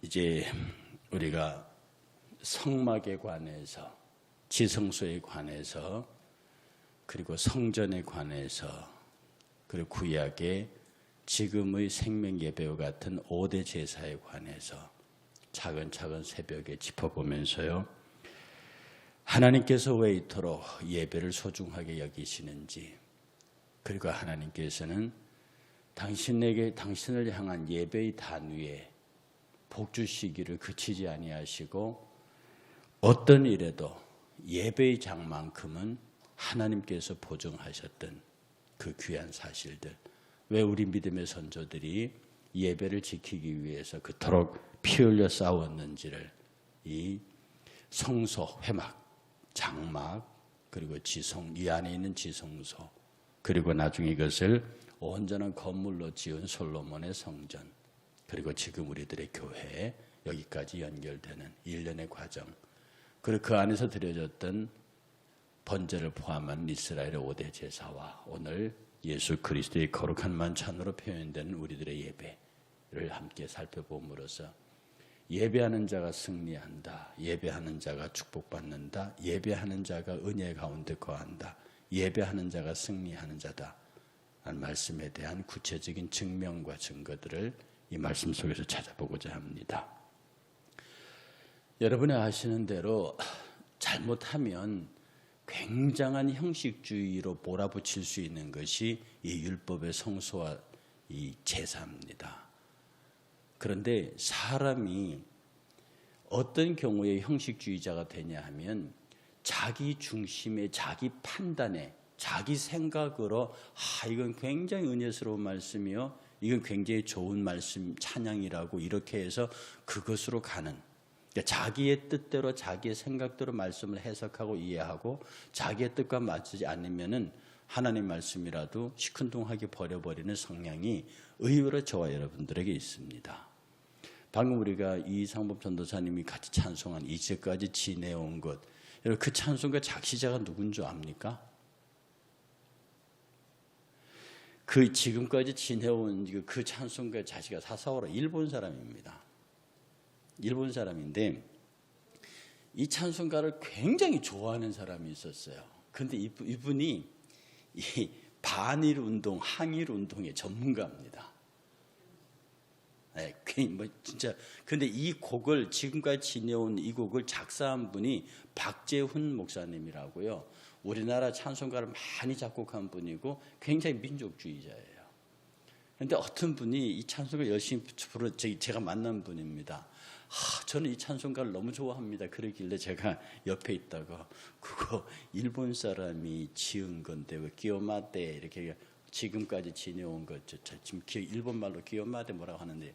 이제 우리가 성막에 관해서, 지성소에 관해서, 그리고 성전에 관해서, 그리고 구약의 지금의 생명 예배와 같은 5대 제사에 관해서 차근차근 새벽에 짚어보면서요, 하나님께서 왜 이토록 예배를 소중하게 여기시는지, 그리고 하나님께서는 당신을 향한 예배의 단위에 복 주시기를 그치지 아니하시고 어떤 일에도 예배의 장만큼은 하나님께서 보증하셨던 그 귀한 사실들, 왜 우리 믿음의 선조들이 예배를 지키기 위해서 그토록 피 흘려 싸웠는지를 이 성소, 회막, 장막, 그리고 지성, 이 안에 있는 지성소, 그리고 나중에 이것을 온전한 건물로 지은 솔로몬의 성전, 그리고 지금 우리들의 교회, 여기까지 연결되는 일련의 과정, 그리고 그 안에서 드려졌던 번제를 포함한 이스라엘의 5대 제사와 오늘 예수 그리스도의 거룩한 만찬으로 표현되는 우리들의 예배를 함께 살펴봄으로써 예배하는 자가 승리한다, 예배하는 자가 축복받는다, 예배하는 자가 은혜 가운데 거한다, 예배하는 자가 승리하는 자다 라는 말씀에 대한 구체적인 증명과 증거들을 이 말씀 속에서 찾아보고자 합니다. 여러분이 아시는 대로 잘못하면 굉장한 형식주의로 몰아붙일 수 있는 것이 이 율법의 성소와 이 제사입니다. 그런데 사람이 어떤 경우에 형식주의자가 되냐 하면 자기 중심에, 자기 판단에, 자기 생각으로 이건 굉장히 은혜스러운 말씀이요, 이건 굉장히 좋은 말씀, 찬양이라고 이렇게 해서 그것으로 가는, 그러니까 자기의 뜻대로 자기의 생각대로 말씀을 해석하고 이해하고 자기의 뜻과 맞지 않으면은 하나님 말씀이라도 시큰둥하게 버려버리는 성향이 의외로 저와 여러분들에게 있습니다. 방금 우리가 이상범 전도사님이 같이 찬송한 이제까지 지내온 것, 그 찬송가 작시자가 누군 줄 압니까? 그 지금까지 지내온 그 찬송가 작시가 사사오라 일본 사람입니다. 일본 사람인데 이 찬송가를 굉장히 좋아하는 사람이 있었어요. 그런데 이분이 이 반일 운동, 항일 운동의 전문가입니다. 네, 진짜. 근데 이 곡을, 지금까지 지내온 이 곡을 작사한 분이 박재훈 목사님이라고요, 우리나라 찬송가를 많이 작곡한 분이고 굉장히 민족주의자예요. 그런데 어떤 분이 이 찬송가 열심히 부르, 제가 만난 분입니다. 저는 이 찬송가를 너무 좋아합니다. 그러길래 제가 옆에 있다가 그거 일본 사람이 지은 건데 왜 기요마데 이렇게 지금까지 지내온 것, 지금 일본 말로 기요마데 뭐라고 하는데,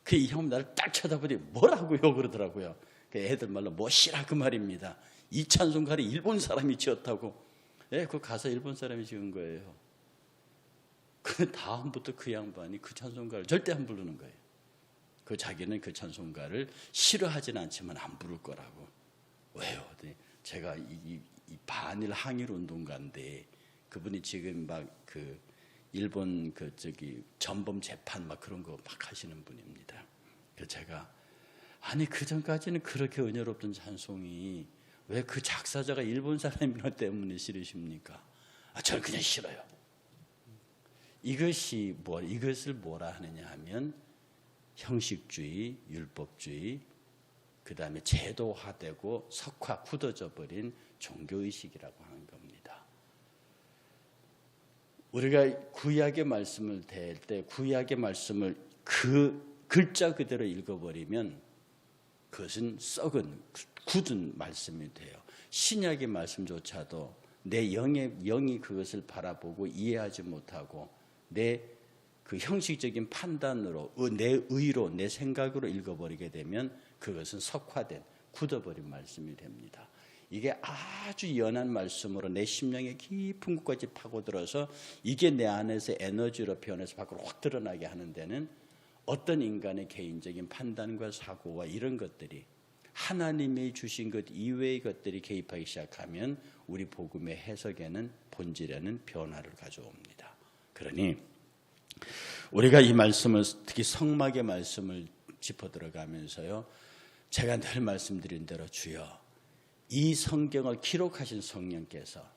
그 이 형 나를 딱 쳐다보더니 뭐라고요 그러더라고요. 그 애들 말로 뭐시라 그 말입니다. 이 찬송가를 일본 사람이 지었다고. 예, 그 가사 일본 사람이 지은 거예요. 그 다음부터 그 양반이 그 찬송가를 절대 안 부르는 거예요. 그 자기는 그 찬송가를 싫어하지는 않지만 안 부를 거라고. 왜요? 제가 이 반일 항일 운동가인데 그분이 지금 막 그 일본 전범 재판 막 그런 거 막 하시는 분입니다. 그래서 제가 그 전까지는 그렇게 은혜롭던 찬송이 왜 그 작사자가 일본 사람이나 때문에 싫으십니까? 저는 그냥 싫어요. 이것을 뭐라 하느냐 하면 형식주의, 율법주의, 그 다음에 제도화되고 석화, 굳어져 버린 종교의식이라고 하는 겁니다. 우리가 구약의 말씀을 댈 때 구약의 말씀을 그 글자 그대로 읽어버리면 그것은 썩은, 굳은 말씀이 돼요. 신약의 말씀조차도 내 영이 그것을 바라보고 이해하지 못하고 내 그 형식적인 판단으로, 내 의로, 내 생각으로 읽어버리게 되면 그것은 석화된, 굳어버린 말씀이 됩니다. 이게 아주 연한 말씀으로 내 심령의 깊은 곳까지 파고들어서 이게 내 안에서 에너지로 표현해서 밖으로 확 드러나게 하는 데는 어떤 인간의 개인적인 판단과 사고와 이런 것들이, 하나님이 주신 것 이외의 것들이 개입하기 시작하면 우리 복음의 해석에는, 본질에는 변화를 가져옵니다. 그러니 우리가 이 말씀을, 특히 성막의 말씀을 짚어 들어가면서요, 제가 늘 말씀드린 대로 주여, 이 성경을 기록하신 성령께서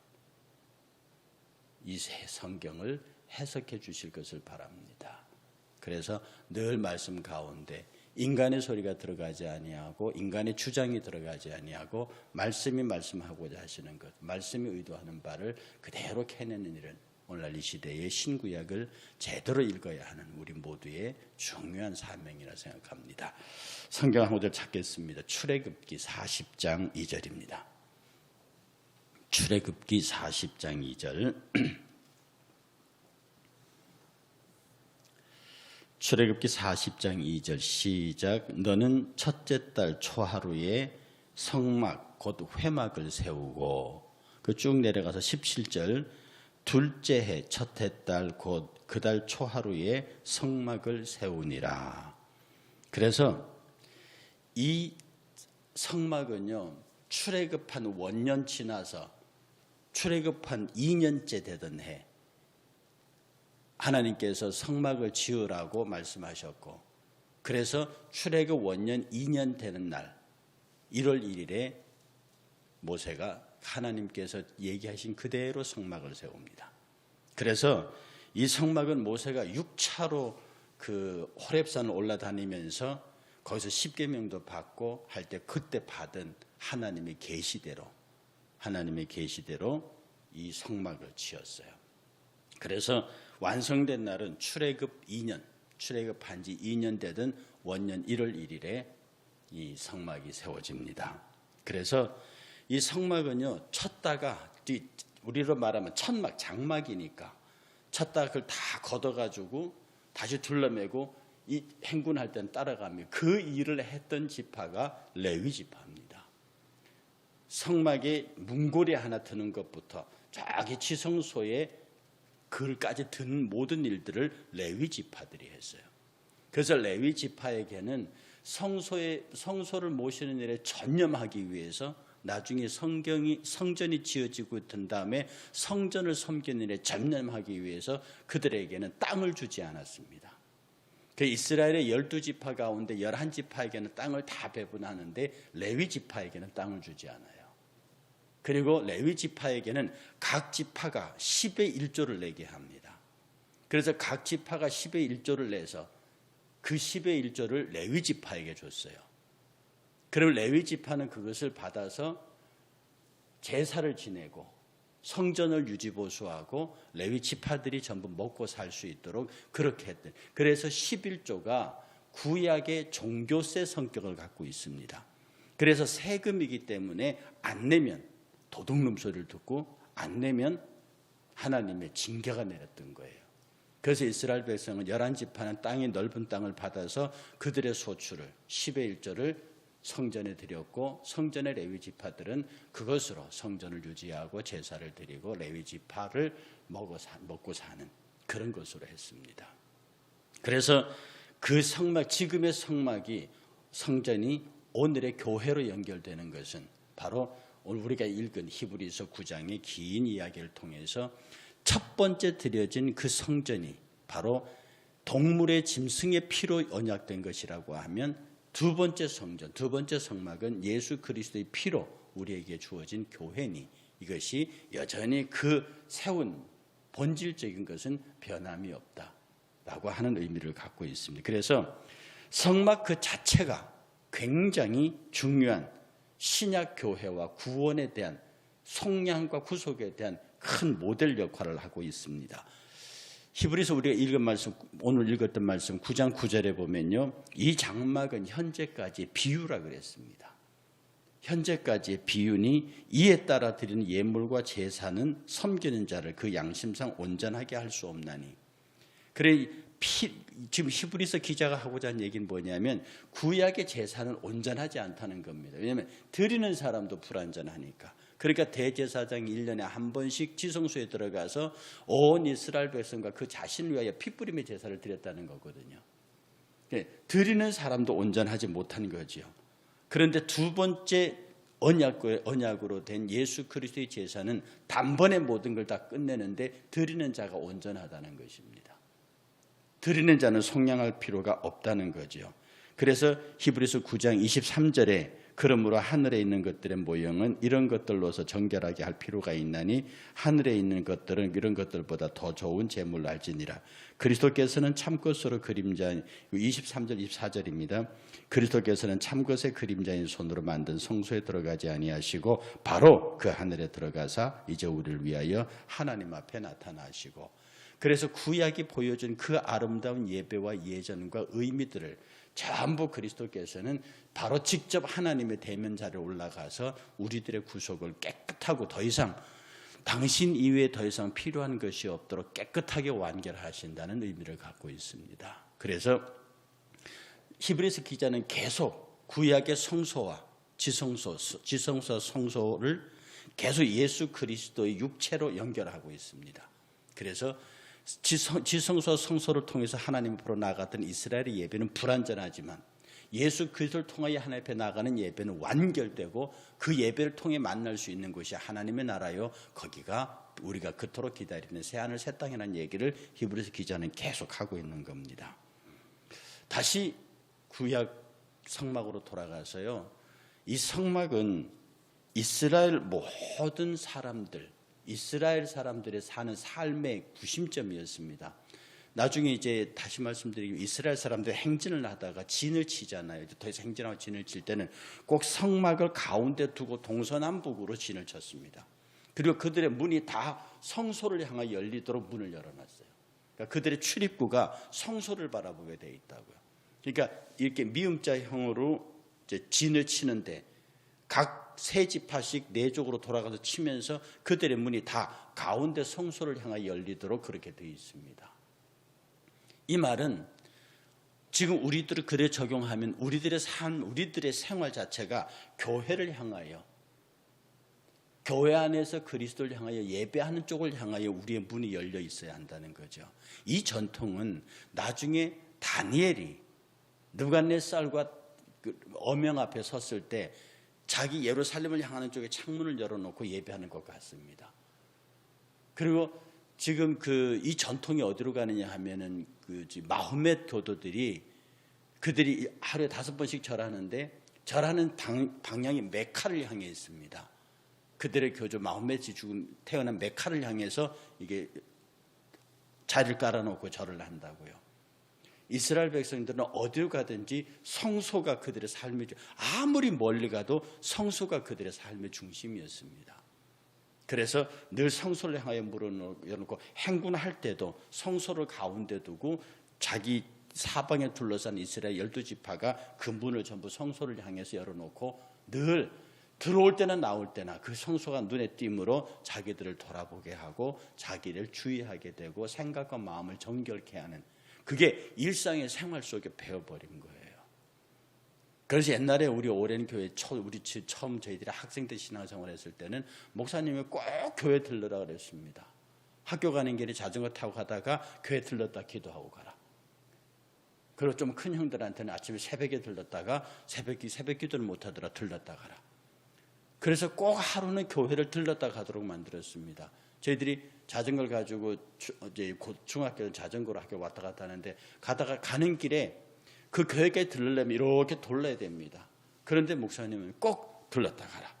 이 성경을 해석해 주실 것을 바랍니다. 그래서 늘 말씀 가운데 인간의 소리가 들어가지 아니하고 인간의 주장이 들어가지 아니하고 말씀이 말씀하고자 하시는 것, 말씀이 의도하는 바를 그대로 캐내는 일은 오늘날 이 시대의 신구약을 제대로 읽어야 하는 우리 모두의 중요한 사명이라 생각합니다. 성경 한 구절 찾겠습니다. 출애굽기 40장 2절입니다. 출애굽기 40장 2절. 출애굽기 40장 2절 시작. 너는 첫째 달 초하루에 성막 곧 회막을 세우고, 그 쭉 내려가서 17절 둘째 해 첫해 달 곧 그 달 초하루에 성막을 세우니라. 그래서 이 성막은요, 출애굽한 원년 지나서 출애굽한 2년째 되던 해 하나님께서 성막을 지으라고 말씀하셨고, 그래서 출애굽 원년 2년 되는 날 1월 1일에 모세가 하나님께서 얘기하신 그대로 성막을 세웁니다. 그래서 이 성막은 모세가 6차로 그 호렙산을 올라다니면서 거기서 십계명도 받고 할 때 그때 받은 하나님의 계시대로 이 성막을 지었어요. 그래서 완성된 날은 출애굽 2년, 출애굽한 지 2년 되던 원년 1월 1일에 이 성막이 세워집니다. 그래서 이 성막은요, 쳤다가 우리로 말하면 천막, 장막이니까 쳤다가 그걸 다 걷어가지고 다시 둘러매고 이 행군할 때는 따라가며 그 일을 했던 지파가 레위 지파입니다. 성막에 문고리 하나 드는 것부터 저기 지성소에 글까지 든 모든 일들을 레위 지파들이 했어요. 그래서 레위 지파에게는 성소를 모시는 일에 전념하기 위해서 나중에 성전이 지어지고 든 다음에 성전을 섬기는 일에 전념하기 위해서 그들에게는 땅을 주지 않았습니다. 그 이스라엘의 12지파 가운데 11지파에게는 땅을 다 배분하는데 레위 지파에게는 땅을 주지 않아요. 그리고 레위 지파에게는 각 지파가 10의 1조를 내게 합니다. 그래서 각 지파가 10의 1조를 내서 그 10의 1조를 레위 지파에게 줬어요. 그럼 레위 지파는 그것을 받아서 제사를 지내고 성전을 유지보수하고 레위 지파들이 전부 먹고 살 수 있도록 그렇게 했대. 그래서 11조가 구약의 종교세 성격을 갖고 있습니다. 그래서 세금이기 때문에 안 내면 도둑놈 소리를 듣고 안 내면 하나님의 징계가 내렸던 거예요. 그래서 이스라엘 백성은 11지파는 땅이 넓은 땅을 받아서 그들의 소출을 10의 1조를 성전에 드렸고, 성전의 레위 지파들은 그것으로 성전을 유지하고 제사를 드리고 레위 지파를 먹고 사는 그런 것으로 했습니다. 그래서 그 성막, 지금의 성막이, 성전이 오늘의 교회로 연결되는 것은 바로 오늘 우리가 읽은 히브리서 9장의 긴 이야기를 통해서 첫 번째 드려진 그 성전이 바로 동물의 짐승의 피로 언약된 것이라고 하면, 두 번째 성전, 두 번째 성막은 예수 그리스도의 피로 우리에게 주어진 교회니 이것이 여전히 그 세운 본질적인 것은 변함이 없다라고 하는 의미를 갖고 있습니다. 그래서 성막 그 자체가 굉장히 중요한 신약 교회와 구원에 대한 속량과 구속에 대한 큰 모델 역할을 하고 있습니다. 히브리서 우리가 읽은 말씀, 오늘 읽었던 말씀 9장 9절에 보면요, 이 장막은 현재까지 비유라 그랬습니다. 현재까지의 비유니 이에 따라 드리는 예물과 제사는 섬기는 자를 그 양심상 온전하게 할 수 없나니. 그래 지금 히브리서 기자가 하고자 하는 얘기는 뭐냐면 구약의 제사는 온전하지 않다는 겁니다. 왜냐하면 드리는 사람도 불완전하니까. 그러니까 대제사장이 1년에 한 번씩 지성소에 들어가서 온 이스라엘 백성과 그 자신을 위하여 피뿌림의 제사를 드렸다는 거거든요. 드리는 사람도 온전하지 못한 거죠. 그런데 두 번째 언약으로 된 예수 그리스도의 제사는 단번에 모든 걸 다 끝내는데 드리는 자가 온전하다는 것입니다. 드리는 자는 속량할 필요가 없다는 거죠. 그래서 히브리서 9장 23절에 그러므로 하늘에 있는 것들의 모형은 이런 것들로서 정결하게 할 필요가 있나니 하늘에 있는 것들은 이런 것들보다 더 좋은 재물로 할지니라. 그리스도께서는 참것으로 그림자 23절 24절입니다. 그리스도께서는 참것의 그림자인 손으로 만든 성소에 들어가지 아니하시고 바로 그 하늘에 들어가사 이제 우리를 위하여 하나님 앞에 나타나시고, 그래서 구약이 보여준 그 아름다운 예배와 예전과 의미들을 전부 그리스도께서는 바로 직접 하나님의 대면 자리에 올라가서 우리들의 구속을 깨끗하고 더 이상 당신 이외에 더 이상 필요한 것이 없도록 깨끗하게 완결하신다는 의미를 갖고 있습니다. 그래서 히브리서 기자는 계속 구약의 성소와 지성소 성소를 계속 예수 그리스도의 육체로 연결하고 있습니다. 그래서 지성소 성소를 통해서 하나님 앞으로 나갔던 이스라엘의 예배는 불완전하지만 예수 그리스도를 통하여 하나님 앞에 나가는 예배는 완결되고 그 예배를 통해 만날 수 있는 곳이 하나님의 나라요, 거기가 우리가 그토록 기다리는 새하늘 새 땅이라는 얘기를 히브리서 기자는 계속하고 있는 겁니다. 다시 구약 성막으로 돌아가서요, 이 성막은 이스라엘 모든 사람들, 이스라엘 사람들의 사는 삶의 구심점이었습니다. 나중에 이제 다시 말씀드리면 이스라엘 사람들 행진을 하다가 진을 치잖아요. 더 이상 행진하고 진을 칠 때는 꼭 성막을 가운데 두고 동서남북으로 진을 쳤습니다. 그리고 그들의 문이 다 성소를 향하여 열리도록 문을 열어놨어요. 그러니까 그들의 출입구가 성소를 바라보게 되어 있다고요. 그러니까 이렇게 미음자형으로 이제 진을 치는데 각 세 지파씩 네 쪽으로 돌아가서 치면서 그들의 문이 다 가운데 성소를 향하여 열리도록 그렇게 되어 있습니다. 이 말은 지금 우리들을 그래 적용하면 우리들의 삶, 우리들의 생활 자체가 교회를 향하여, 교회 안에서 그리스도를 향하여 예배하는 쪽을 향하여 우리의 문이 열려 있어야 한다는 거죠. 이 전통은 나중에 다니엘이 느부갓네살과 어명 앞에 섰을 때 자기 예루살렘을 향하는 쪽에 창문을 열어놓고 예배하는 것 같습니다. 그리고 지금 이 전통이 어디로 가느냐 하면은 마호멧 교도들이 그들이 하루에 5번씩 절하는데 절하는 방향이 메카를 향해 있습니다. 그들의 교주 마호멧이 태어난 메카를 향해서 이게 자리를 깔아놓고 절을 한다고요. 이스라엘 백성들은 어디로 가든지 성소가 그들의 삶의, 아무리 멀리 가도 성소가 그들의 삶의 중심이었습니다. 그래서 늘 성소를 향하여 문을 열어놓고 행군할 때도 성소를 가운데 두고 자기 사방에 둘러싼 이스라엘 12지파가 그 문을 전부 성소를 향해서 열어놓고 늘 들어올 때나 나올 때나 그 성소가 눈에 띄므로 자기들을 돌아보게 하고 자기를 주의하게 되고 생각과 마음을 정결케 하는, 그게 일상의 생활 속에 배워버린 거예요. 그래서 옛날에 우리 오랜 교회 우리 처음 저희들이 학생 때 신앙생활 했을 때는 목사님이 꼭 교회 들르라 그랬습니다. 학교 가는 길에 자전거 타고 가다가 교회 들렀다 기도하고 가라. 그리고 좀 큰 형들한테는 아침에 새벽에 들렀다가 새벽 기도를 못하더라 들렀다 가라. 그래서 꼭 하루는 교회를 들렀다 가도록 만들었습니다. 저희들이 자전거를 가지고 이제 중학교 자전거로 학교 왔다 갔다 하는데 가는 길에 그 교회까지 들르려면 이렇게 돌려야 됩니다. 그런데 목사님은 꼭 들렀다 가라.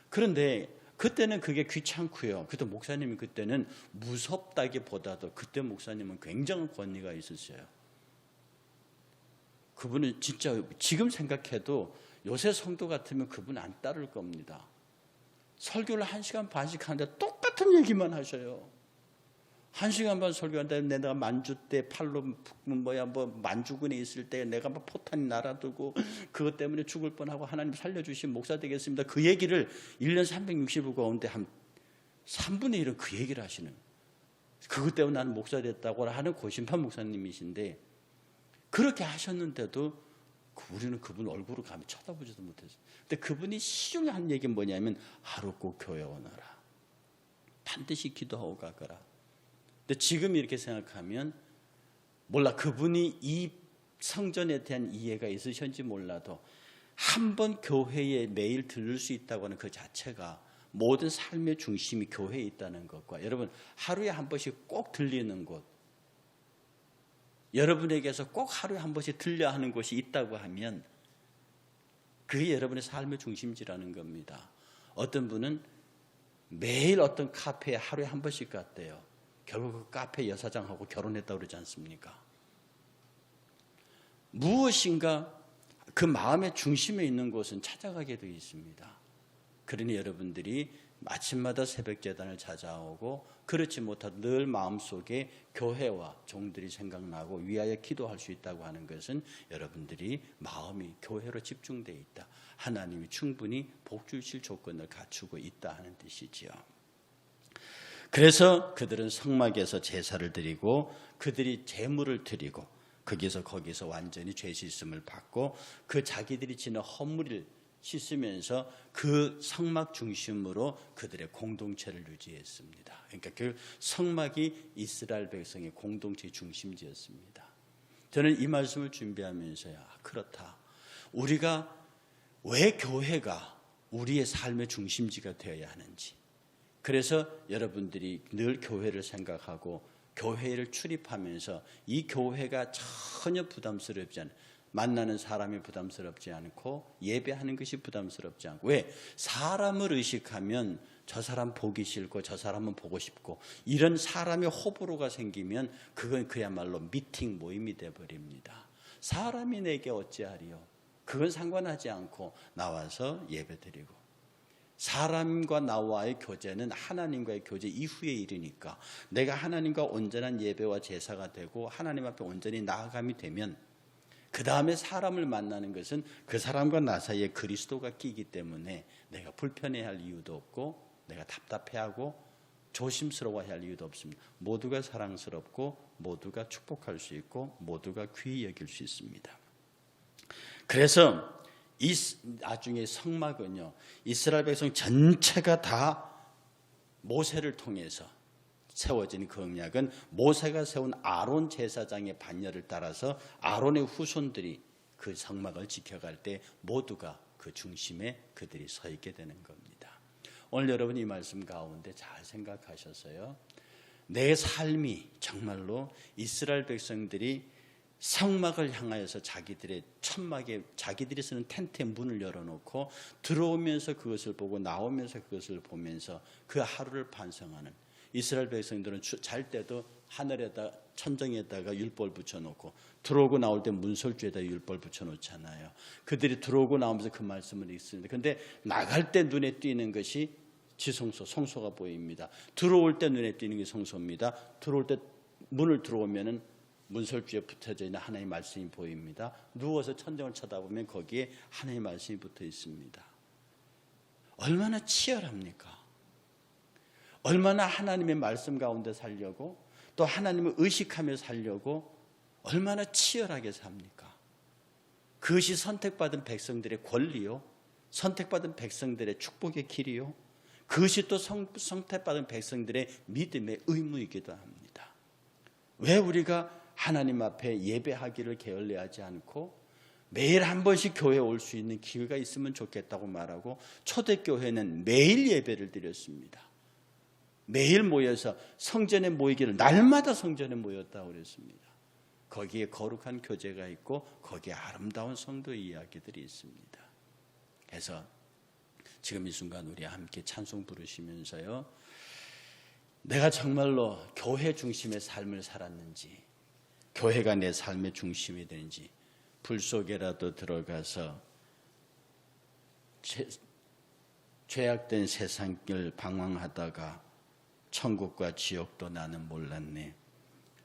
그런데 그때는 그게 귀찮고요. 그때 목사님이 그때는 무섭다기보다도 그때 목사님은 굉장한 권위가 있으셔요. 그분은 진짜 지금 생각해도 요새 성도 같으면 그분 안 따를 겁니다. 설교를 1시간 반씩 하는데 똑같은 얘기만 하셔요. 1시간 반 설교한다는데 내가 만주 때 팔로 만주군에 있을 때 내가 포탄이 날아들고 그것 때문에 죽을 뻔하고 하나님 살려주신 목사 되겠습니다. 그 얘기를 1년 365 가운데 한 3분의 1은 그 얘기를 하시는, 그것 때문에 나는 목사 됐다고 하는 고심판 목사님이신데 그렇게 하셨는데도 우리는 그분 얼굴을 감히 쳐다보지도 못했어요. 근데 그분이 시중에 한 얘기는 뭐냐면 하루 꼭 교회 오너라. 반드시 기도하고 가거라. 근데 지금 이렇게 생각하면 몰라, 그분이 이 성전에 대한 이해가 있으셨는지 몰라도 한 번 교회에 매일 들을 수 있다고 하는 그 자체가 모든 삶의 중심이 교회에 있다는 것과, 여러분 하루에 한 번씩 꼭 들리는 곳, 여러분에게서 꼭 하루에 한 번씩 들려 하는 곳이 있다고 하면 그게 여러분의 삶의 중심지라는 겁니다. 어떤 분은 매일 어떤 카페에 하루에 한 번씩 갔대요. 결국 그 카페 여사장하고 결혼했다고 그러지 않습니까? 무엇인가 그 마음의 중심에 있는 곳은 찾아가게 되어 있습니다. 그러니 여러분들이 아침마다 새벽 제단을 찾아오고 그렇지 못하도 늘 마음속에 교회와 종들이 생각나고 위하여 기도할 수 있다고 하는 것은 여러분들이 마음이 교회로 집중되어 있다. 하나님이 충분히 복 주실 조건을 갖추고 있다 하는 뜻이지요. 그래서 그들은 성막에서 제사를 드리고 그들이 제물을 드리고 거기서 완전히 죄 씻음을 받고 그 자기들이 지는 허물을 씻으면서 그 성막 중심으로 그들의 공동체를 유지했습니다. 그러니까 그 성막이 이스라엘 백성의 공동체 중심지였습니다. 저는 이 말씀을 준비하면서요, 그렇다. 우리가 왜 교회가 우리의 삶의 중심지가 되어야 하는지. 그래서 여러분들이 늘 교회를 생각하고 교회를 출입하면서 이 교회가 전혀 부담스럽지 않아요. 만나는 사람이 부담스럽지 않고 예배하는 것이 부담스럽지 않고. 왜? 사람을 의식하면 저 사람 보기 싫고 저 사람은 보고 싶고 이런 사람의 호불호가 생기면 그건 그야말로 미팅 모임이 되어버립니다. 사람이 내게 어찌하리요? 그건 상관하지 않고 나와서 예배드리고 사람과 나와의 교제는 하나님과의 교제 이후의 일이니까 내가 하나님과 온전한 예배와 제사가 되고 하나님 앞에 온전히 나아감이 되면 그 다음에 사람을 만나는 것은 그 사람과 나 사이에 그리스도가 끼기 때문에 내가 불편해할 이유도 없고 내가 답답해하고 조심스러워해야 할 이유도 없습니다. 모두가 사랑스럽고 모두가 축복할 수 있고 모두가 귀히 여길 수 있습니다. 그래서 이 나중에 성막은요, 이스라엘 백성 전체가 다 모세를 통해서 세워진 그 언약은 모세가 세운 아론 제사장의 반열을 따라서 아론의 후손들이 그 성막을 지켜갈 때 모두가 그 중심에 그들이 서 있게 되는 겁니다. 오늘 여러분 이 말씀 가운데 잘 생각하셔서요, 내 삶이 정말로 이스라엘 백성들이 성막을 향하여서 자기들의 천막에 자기들이 쓰는 텐트에 문을 열어놓고 들어오면서 그것을 보고 나오면서 그것을 보면서 그 하루를 반성하는 이스라엘 백성들은 잘 때도 하늘에다 천정에다가 율법을 붙여놓고 들어오고 나올 때 문설주에다 율법을 붙여놓잖아요. 그들이 들어오고 나오면서 그 말씀을 읽습니다. 그런데 나갈 때 눈에 띄는 것이 지성소, 성소가 보입니다. 들어올 때 눈에 띄는 게 성소입니다. 들어올 때 문을 들어오면은 문설주에 붙어져 있는 하나님의 말씀이 보입니다. 누워서 천정을 쳐다보면 거기에 하나님의 말씀이 붙어 있습니다. 얼마나 치열합니까? 얼마나 하나님의 말씀 가운데 살려고 또 하나님을 의식하며 살려고 얼마나 치열하게 삽니까? 그것이 선택받은 백성들의 권리요, 선택받은 백성들의 축복의 길이요, 그것이 또 선택받은 백성들의 믿음의 의무이기도 합니다. 왜 우리가 하나님 앞에 예배하기를 게을리하지 않고 매일 한 번씩 교회에 올 수 있는 기회가 있으면 좋겠다고 말하고 초대교회는 매일 예배를 드렸습니다. 매일 모여서 성전에 모이기를 날마다 성전에 모였다고 그랬습니다. 거기에 거룩한 교제가 있고 거기에 아름다운 성도의 이야기들이 있습니다. 그래서 지금 이 순간 우리 함께 찬송 부르시면서요, 내가 정말로 교회 중심의 삶을 살았는지, 교회가 내 삶의 중심이 되는지, 불 속에라도 들어가서 죄악된 세상을 방황하다가 천국과 지옥도 나는 몰랐네.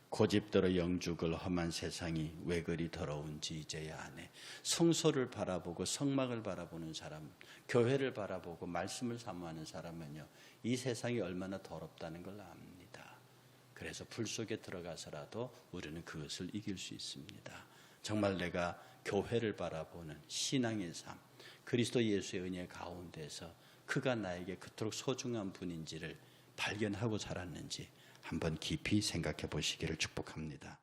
고집대로 영죽을 험한 세상이 왜 그리 더러운지 이제야 아네. 성소를 바라보고 성막을 바라보는 사람, 교회를 바라보고 말씀을 사모하는 사람은요, 이 세상이 얼마나 더럽다는 걸 압니다. 그래서 불 속에 들어가서라도 우리는 그것을 이길 수 있습니다. 정말 내가 교회를 바라보는 신앙의 삶, 그리스도 예수의 은혜 가운데서 그가 나에게 그토록 소중한 분인지를 발견하고 살았는지 한번 깊이 생각해 보시기를 축복합니다.